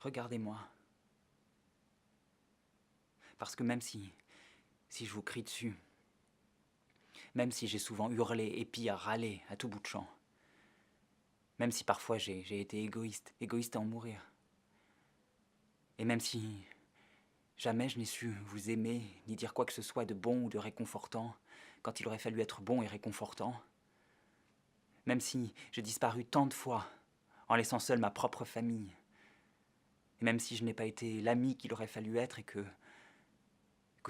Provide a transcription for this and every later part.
regardez-moi. Parce que même si je vous crie dessus, même si j'ai souvent hurlé et pire, râlé à tout bout de champ, même si parfois j'ai été égoïste à en mourir, et même si jamais je n'ai su vous aimer, ni dire quoi que ce soit de bon ou de réconfortant, quand il aurait fallu être bon et réconfortant, même si j'ai disparu tant de fois, en laissant seule ma propre famille, et même si je n'ai pas été l'ami qu'il aurait fallu être et que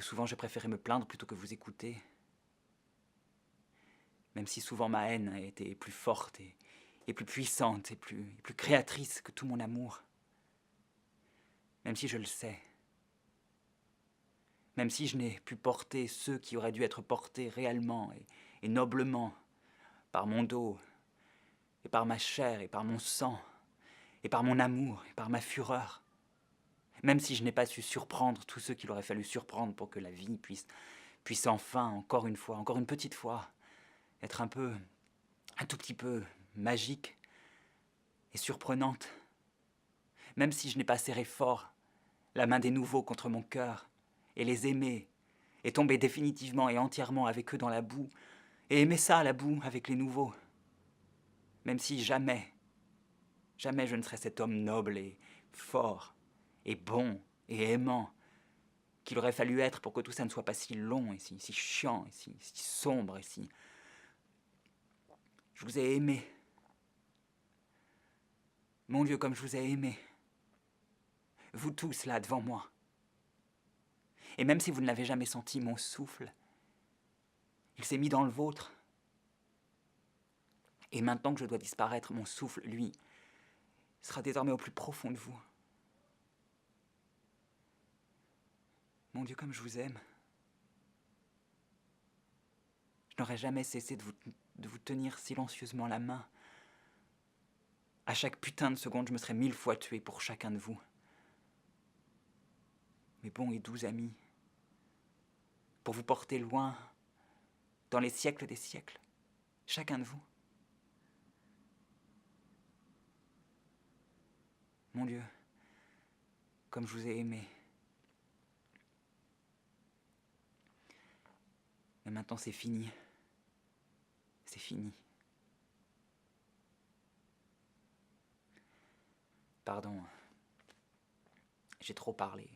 souvent j'ai préféré me plaindre plutôt que vous écouter, même si souvent ma haine a été plus forte et plus puissante et plus créatrice que tout mon amour, même si je le sais, même si je n'ai pu porter ceux qui auraient dû être portés réellement et noblement par mon dos, et par ma chair, et par mon sang, et par mon amour, et par ma fureur, même si je n'ai pas su surprendre tous ceux qu'il aurait fallu surprendre pour que la vie puisse enfin, encore une fois, encore une petite fois, être un tout petit peu magique et surprenante, même si je n'ai pas serré fort la main des nouveaux contre mon cœur, et les aimer, et tomber définitivement et entièrement avec eux dans la boue, et aimer ça, la boue, avec les nouveaux, même si jamais je ne serai cet homme noble et fort, et bon, et aimant, qu'il aurait fallu être pour que tout ça ne soit pas si long, et si chiant, et si sombre, et si... Je vous ai aimé. Mon Dieu, comme je vous ai aimé. Vous tous, là, devant moi. Et même si vous ne l'avez jamais senti, mon souffle, il s'est mis dans le vôtre. Et maintenant que je dois disparaître, mon souffle, lui, sera désormais au plus profond de vous. Mon Dieu, comme je vous aime. Je n'aurais jamais cessé de vous tenir silencieusement la main. À chaque putain de seconde, je me serais 1000 fois tué pour chacun de vous. Mes bons et doux amis. Pour vous porter loin, dans les siècles des siècles. Chacun de vous. Mon Dieu, comme je vous ai aimé. Mais maintenant c'est fini. C'est fini. Pardon. J'ai trop parlé.